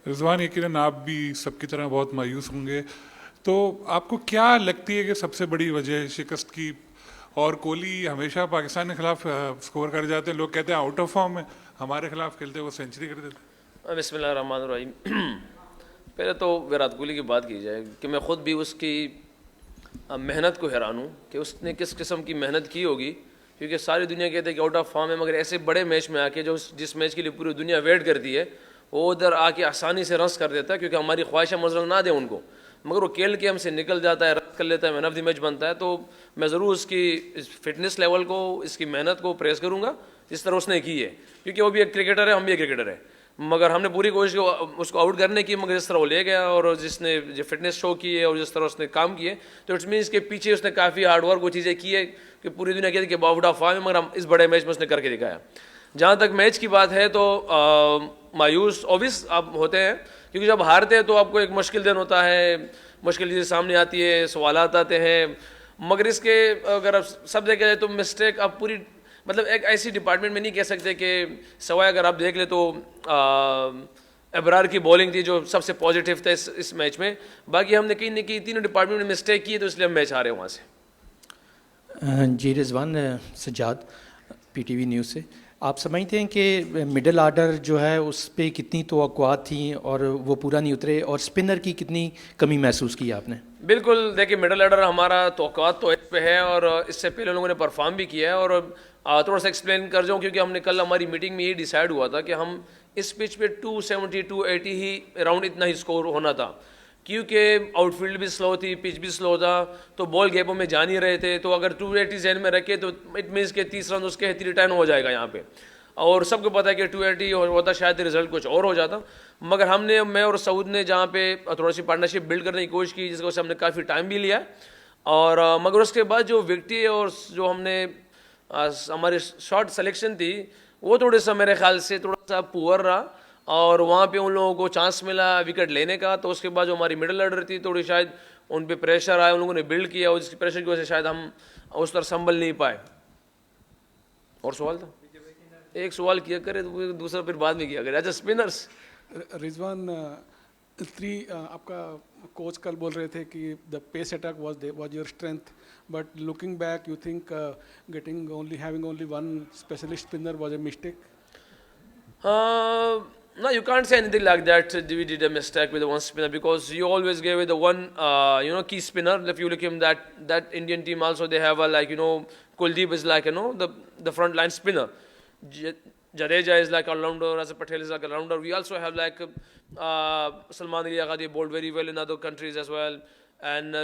رضوان یقیناً آپ بھی سب کی طرح بہت مایوس ہوں گے، تو آپ کو کیا لگتی ہے کہ سب سے بڑی وجہ شکست کی؟ اور کوہلی ہمیشہ پاکستان کے خلاف سکور کر جاتے ہیں، لوگ کہتے ہیں آؤٹ آف فارم ہے، ہمارے خلاف کھیلتے وہ سینچری کر دیتے. بسم اللہ الرحمن الرحیم. پہلے تو وراٹ کوہلی کی بات کی جائے کہ میں خود بھی اس کی محنت کو حیران ہوں کہ اس نے کس قسم کی محنت کی ہوگی، کیونکہ ساری دنیا کہتے ہیں کہ آؤٹ آف فارم ہے، مگر ایسے بڑے میچ میں آ کے جس میچ کے لیے پوری دنیا ویٹ کرتی ہے وہ ادھر آ کے آسانی سے رنس کر دیتا ہے، کیونکہ ہماری خواہشیں مزل نہ دیں ان کو، مگر وہ کھیل کے ہم سے نکل جاتا ہے، رن کر لیتا ہے، مین آف دی میچ بنتا ہے. تو میں ضرور اس کی فٹنس لیول کو، اس کی محنت کو پریز کروں گا جس طرح اس نے کی ہے، کیونکہ وہ بھی ایک کرکٹر ہے، ہم بھی ایک کرکٹر ہے، مگر ہم نے پوری کوشش اس کو آؤٹ کرنے کی، مگر جس طرح وہ لے گیا اور جس نے جو فٹنس شو کی ہے اور جس طرح اس نے کام کیے، تو اٹس مینس کے پیچھے اس نے کافی ہارڈ ورک وہ چیزیں کی ہے کہ پوری دنیا کہتی ہے کہ آؤٹ آف فارم ہے، مگر ہم اس بڑے میچ میں اس نے کر کے دکھایا. جہاں تک میچ کی بات ہے تو مایوس اوبیس آپ ہوتے ہیں، کیونکہ جب ہارتے ہیں تو آپ کو ایک مشکل دن ہوتا ہے، مشکل چیزیں سامنے آتی ہے، سوالات آتے ہیں، مگر اس کے اگر آپ سب دیکھا جائے تو مسٹیک آپ پوری مطلب ایک ایسی ڈپارٹمنٹ میں نہیں کہہ سکتے کہ سوائے اگر آپ دیکھ لیں تو ابرار کی بولنگ تھی جو سب سے پازیٹیو تھا اس میچ میں، باقی ہم نے کہیں نہ کہیں تینوں ڈپارٹمنٹ میں مسٹیک کی ہے، تو اس لیے ہم میچ ہارے وہاں سے. جی Rizwan, Sajjad P T V news سے. آپ سمجھتے ہیں کہ مڈل آرڈر جو ہے اس پہ کتنی توقعات تھیں اور وہ پورا نہیں اترے، اور اسپنر کی کتنی کمی محسوس کی آپ نے؟ بالکل، دیکھیے مڈل آرڈر ہمارا توقعات تو اس پہ ہے، اور اس سے پہلے لوگوں نے پرفارم بھی کیا ہے، اور تھوڑا سا ایکسپلین کر جاؤں کیونکہ ہم نے کل ہماری میٹنگ میں یہی ڈیسائیڈ ہوا تھا کہ ہم اس پچ پہ 270 280 ہی اراؤنڈ اتنا ہی اسکور ہونا تھا، کیونکہ آؤٹ فیلڈ بھی سلو تھی، پچ بھی سلو تھا، تو بال گیپوں میں جا نہیں رہے تھے، تو اگر 280 ذہن میں رکھے تو اٹ مینس کہ 30 رن اس کے 310 ہو جائے گا یہاں پہ، اور سب کو پتا ہے کہ 280 ہوتا شاید رزلٹ کچھ اور ہو جاتا، مگر ہم نے، میں اور سعود نے جہاں پہ تھوڑا سی پارٹنرشپ بلڈ کرنے کی کوشش کی، جس کو سے ہم نے کافی ٹائم بھی لیا، اور مگر اس کے بعد جو وکٹی اور جو ہم نے ہماری شارٹ سلیکشن تھی وہ تھوڑے سا میرے خیال سے تھوڑا سا پور رہا، اور وہاں پہ ان لوگوں کو چانس ملا وکٹ لینے کا، تو اس کے بعد جو ہماری مڈل آرڈر تھی تھوڑی شاید ان پہ پریشر آیا، ان لوگوں نے بلڈ کیا، اور اس کی پریشر کی وجہ سے شاید ہم اس طرح سنبھل نہیں پائے. اور سوال تھا، ایک سوال کیا کرے تو دوسرا پھر بعد میں کیا کرے. اچھا اسپنرس. رضوان، آپ کا کوچ کل بول رہے تھے کہ the peace attack was your strength, but looking back you think getting having only one specialist spinner was a mistake? No, you can't say anything like that. We did a mistake with the one spinner because you always gave it the one, key spinner. If you look him, that Indian team also they have a Kuldeep is like the front line spinner. Jadeja is like all-rounder. As Patel is like a rounder. We also have like Salman Ali Agha, they bowled very well in other countries as well, and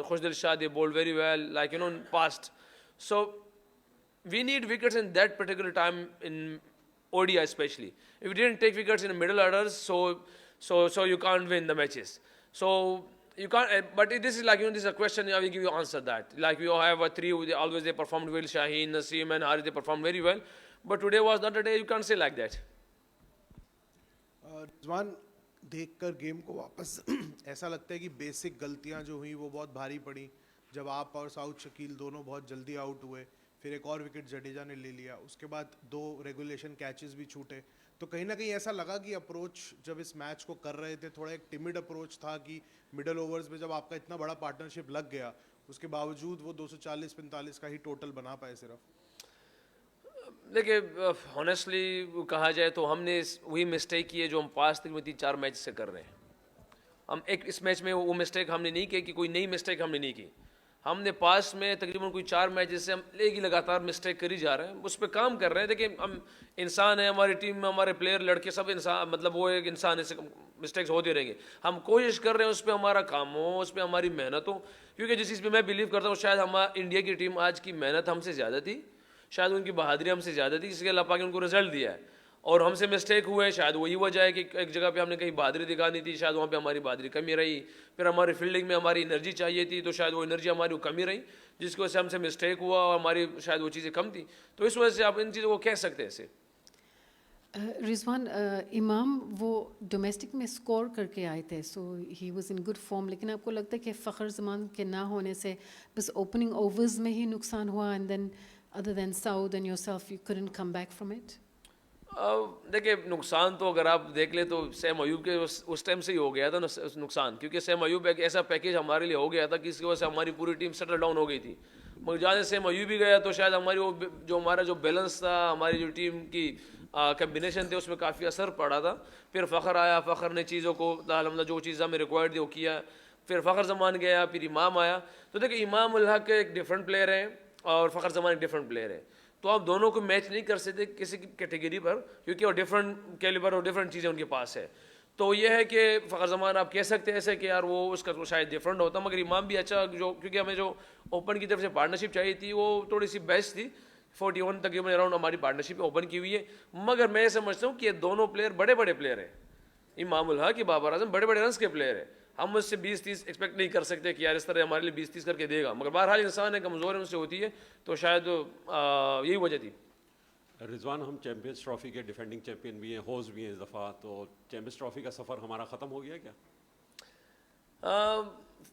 Khushdil Shah, they bowled very well in past. So we need wickets in that particular time in ODI especially. If you didn't take wickets in the middle orders, so you can't win the matches. So you can't. But this is this is a question. I will give you answer that. Like we have a three. Always they performed well. Shaheen, Naseem, and Harith, they performed very well. But today was not a day. You can't say like that. رضوان، دیکھ کر game کو واپس ایسا لگتا ہے کہ basic غلطیاں جو ہوئیں وہ بہت بھاری پڑیں. جب آپ اور سعود شکیل دونوں بہت جلدی آؤٹ ہوئے، پھر ایک اور وکٹ جڈیجا نے لے لیا، اس کے بعد 2 ریگولیشن کیچز بھی چھوٹے، تو کہیں نہ کہیں ایسا لگا کہ اپروچ جب اس میچ کو کر رہے تھے تھوڑا ایک ٹیمڈ اپروچ تھا کہ مڈل اوورز میں جب آپ کا اتنا بڑا پارٹنرشپ لگ گیا اس کے باوجود وہ 240-45 کا ہی ٹوٹل بنا پائے صرف. دیکھیے ہانیسٹلی کہا جائے تو ہم نے وہی مسٹیک کی ہے جو ہم پاسٹ میں 3-4 میچ سے کر رہے ہیں. ہم ایک اس میچ میں وہ مسٹیک ہم نے نہیں کی کہ کوئی نئی مسٹیک ہم نے نہیں کی. ہم نے پاس میں تقریباً کوئی 4 میچ سے ہم ایک ہی لگاتار مسٹیک کری جا رہے ہیں، اس پہ کام کر رہے ہیں. دیکھیں ہم انسان ہیں، ہماری ٹیم میں ہمارے پلیئر لڑکے سب انسان، مطلب وہ ایک انسان ہے، مسٹیکس ہوتے رہیں گے. ہم کوشش کر رہے ہیں اس پہ ہمارا کام ہو، اس پہ ہماری محنت ہو، کیونکہ جس چیز پہ میں بلیو کرتا ہوں شاید ہمارا انڈیا کی ٹیم آج کی محنت ہم سے زیادہ تھی، شاید ان کی بہادری ہم سے زیادہ تھی، اس کے اللہ پاک نے ان کو رزلٹ دیا ہے. اور ہم سے مسٹیک ہوئے، شاید وہی وجہ ہے کہ ایک جگہ پہ ہم نے کہیں بہادری دکھانی تھی، شاید وہاں پہ ہماری بہادری کمی رہی. پھر ہماری فیلڈنگ میں ہماری انرجی چاہیے تھی، تو شاید وہ انرجی ہماری کمی رہی، جس کی وجہ سے ہم سے مسٹیک ہوا اور ہماری شاید وہ چیزیں کم تھیں. تو اس وجہ سے آپ ان چیزوں کو کہہ سکتے ہیں ایسے. رضوان، امام وہ ڈومیسٹک میں اسکور کر کے آئے تھے، so he was in good form, لیکن آپ کو لگتا ہے کہ فخر زمان کے نہ ہونے سے بس اوپننگ اوورز میں ہی نقصان ہوا، اینڈ دین ادر دین سعود and yourself you couldn't come back from it? دیکھیں نقصان تو اگر آپ دیکھ لیں تو سیم ایوب کے اس ٹائم سے ہی ہو گیا تھا نقصان, کیونکہ سیم ایوب ایک ایسا پیکیج ہمارے لیے ہو گیا تھا کہ اس کی وجہ سے ہماری پوری ٹیم سیٹل ڈاؤن ہو گئی تھی. مگر جہاں سے سیم ایوب بھی گیا تو شاید ہماری وہ جو ہمارا جو بیلنس تھا, ہماری جو ٹیم کی کمبینیشن تھے, اس میں کافی اثر پڑا تھا. پھر فخر آیا, فخر نے چیزوں کو الحمدللہ جو چیز ہمیں ریکوائرڈ تھی وہ کیا. پھر فخر زمان گیا, پھر امام آیا. تو دیکھیں امام الحق ایک ڈفرینٹ پلیئر ہے اور فخر زمان ایک ڈفرینٹ پلیئر ہے, تو آپ دونوں کو میچ نہیں کر سکتے کسی کی کیٹیگری پر, کیونکہ وہ ڈفرینٹ کیلیبر اور ڈفرینٹ چیزیں ان کے پاس ہے. تو یہ ہے کہ فخر زمان آپ کہہ سکتے ہیں ایسے کہ یار وہ اس کا تو شاید ڈفرینٹ ہوتا, مگر امام بھی اچھا, جو کیونکہ ہمیں جو اوپن کی طرف سے پارٹنرشپ چاہیے تھی وہ تھوڑی سی بیسٹ تھی. 41 تقریباً اراؤنڈ ہماری پارٹنرشپ اوپن کی ہوئی ہے. مگر میں سمجھتا ہوں کہ یہ دونوں پلیئر بڑے بڑے پلیئر ہیں. امام الحق کی بابر اعظم بڑے بڑے رنس کے پلیئر ہیں. ہم اس سے 20-30 ایکسپیکٹ نہیں کر سکتے کہ یار اس طرح ہمارے لیے 20-30 کر کے دے گا, مگر بہرحال انسان ہے, کمزور ہے, ان سے ہوتی ہے, تو شاید یہی وجہ تھی. رضوان, ہم چیمپئنز ٹرافی کے ڈیفینڈنگ چیمپئن بھی ہیں, ہوسٹ بھی ہیں اس دفعہ, تو چیمپئنز ٹرافی کا سفر ہمارا ختم ہو گیا کیا؟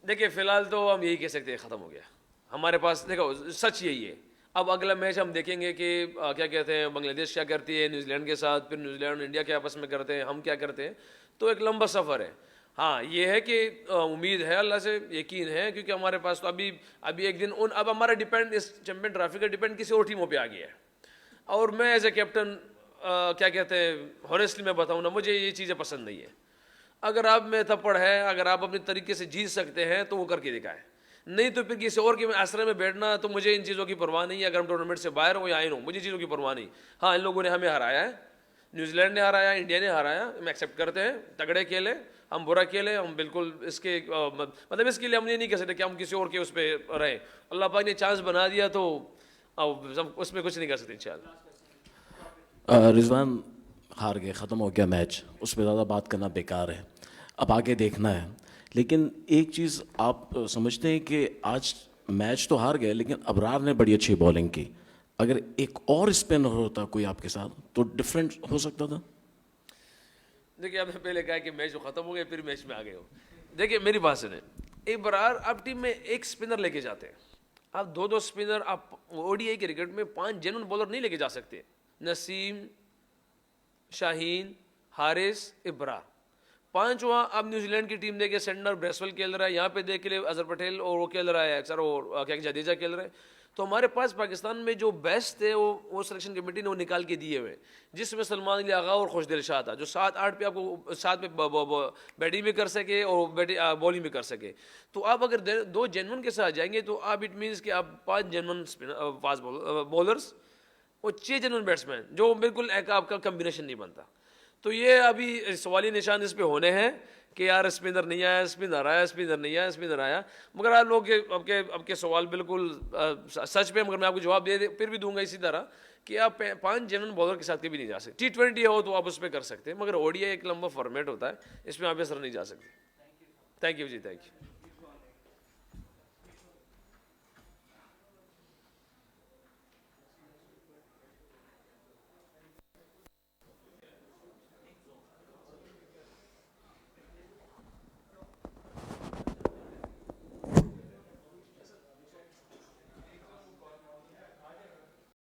دیکھیں فی الحال تو ہم یہی کہہ سکتے ہیں ختم ہو گیا ہمارے پاس. دیکھو سچ یہی ہے. اب اگلا میچ ہم دیکھیں گے کہ کیا کہتے ہیں بنگلہ دیش کیا کرتی ہے نیوزی لینڈ کے ساتھ, پھر نیوزی لینڈ اور انڈیا کے آپس میں کرتے ہیں, ہم کیا کرتے ہیں, تو ایک لمبا سفر ہے. ہاں یہ ہے کہ امید ہے, اللہ سے یقین ہے, کیونکہ ہمارے پاس تو ابھی ایک دن اب ہمارا ڈیپینڈ اس چیمپئن ٹرافی کا ڈیپینڈ کسی اور ٹیموں پہ آ گیا ہے. اور میں ایز اے کیپٹن کیا کہتے ہیں ہانیسٹلی میں بتاؤں نا, مجھے یہ چیزیں پسند نہیں ہے. اگر آپ میں تھپڑ ہے, اگر آپ اپنے طریقے سے جیت سکتے ہیں تو وہ کر کے دکھائیں, نہیں تو پھر کسی اور کے آسرے میں بیٹھنا, تو مجھے ان چیزوں کی پرواہ نہیں ہے. اگر ہم ٹورنامنٹ سے باہر ہوں یا آئے ہوں, مجھے چیزوں کی پرواہ نہیں. ہاں ان لوگوں نے ہمیں ہرایا ہے, نیوزی لینڈ نے ہرایا, انڈیا نے ہرایا, ہم ایکسیپٹ کرتے ہیں. تگڑے کھیلے, ہم برا کھیلے, ہم بالکل اس کے مطلب اس کے لیے ہم یہ نہیں کہہ سکتے کہ ہم کسی اور کے اس پہ رہیں. اللہ پاک نے چانس بنا دیا تو اس میں کچھ نہیں کر سکتے انشاءاللہ. رضوان, ہار گئے, ختم ہو گیا میچ, اس پہ زیادہ بات کرنا بیکار ہے, اب آگے دیکھنا ہے. لیکن ایک چیز آپ سمجھتے ہیں کہ آج میچ تو ہار گئے, لیکن ابرار نے بڑی اچھی بولنگ کی. اگر ایک اور اسپنر ہوتا کوئی آپ کے ساتھ تو ڈفرینٹ ہو سکتا تھا. دیکھیے, آپ نے پہلے کہا کہ میچ ختم ہو گیا, پھر میچ میں آ گئے ہو. دیکھیے میری بات سنیں, ابرار آپ ٹیم میں ایک اسپنر لے کے جاتے ہیں, آپ دو اسپنر, آپ او ڈی آئی کے کرکٹ میں 5 جینون بالر نہیں لے کے جا سکتے. نسیم, شاہین, حارث, ابرار, 5 وہاں. اب نیوزی لینڈ کی ٹیم دیکھے, سینڈر بریسویل کھیل رہا ہے, یہاں پہ دیکھ لے اظہر پٹیل اور وہ کھیل رہا ہے اکثر, اور کیا جڈیجہ کھیل رہے ہیں. تو ہمارے پاس پاکستان میں جو بیسٹ تھے وہ سلیکشن کمیٹی نے وہ نکال کے دیے ہوئے, جس میں سلمان علی آغا اور خوش دل شاہ تھا, جو 7-8 پہ آپ کو 7 پہ بیٹنگ بھی کر سکے اور بولنگ بھی کر سکے. تو آپ اگر 2 جینون کے ساتھ جائیں گے تو آپ اٹ مینس کہ آپ 5 جینون فاسٹ بولرس اور 6 جینون بیٹسمین, جو بالکل ایک آپ کا کمبینیشن نہیں بنتا. تو یہ ابھی سوالی نشان اس پہ ہونے ہیں کہ یار اسپنر نہیں آیا, اسپنر آیا, اسپنر نہیں آیا, اسپنر آیا. مگر آپ لوگ اب کے سوال بالکل سچ پہ, مگر میں آپ کو جواب پھر بھی دوں گا اسی طرح کہ آپ 5 جنرل بالر کے ساتھ کبھی نہیں جا سکتے. T20 ہو تو آپ اس پہ کر سکتے ہیں, مگر ODI ایک لمبا فارمیٹ ہوتا ہے, اس میں آپ اس طرح نہیں جا سکتے. Thank you ji, thank you.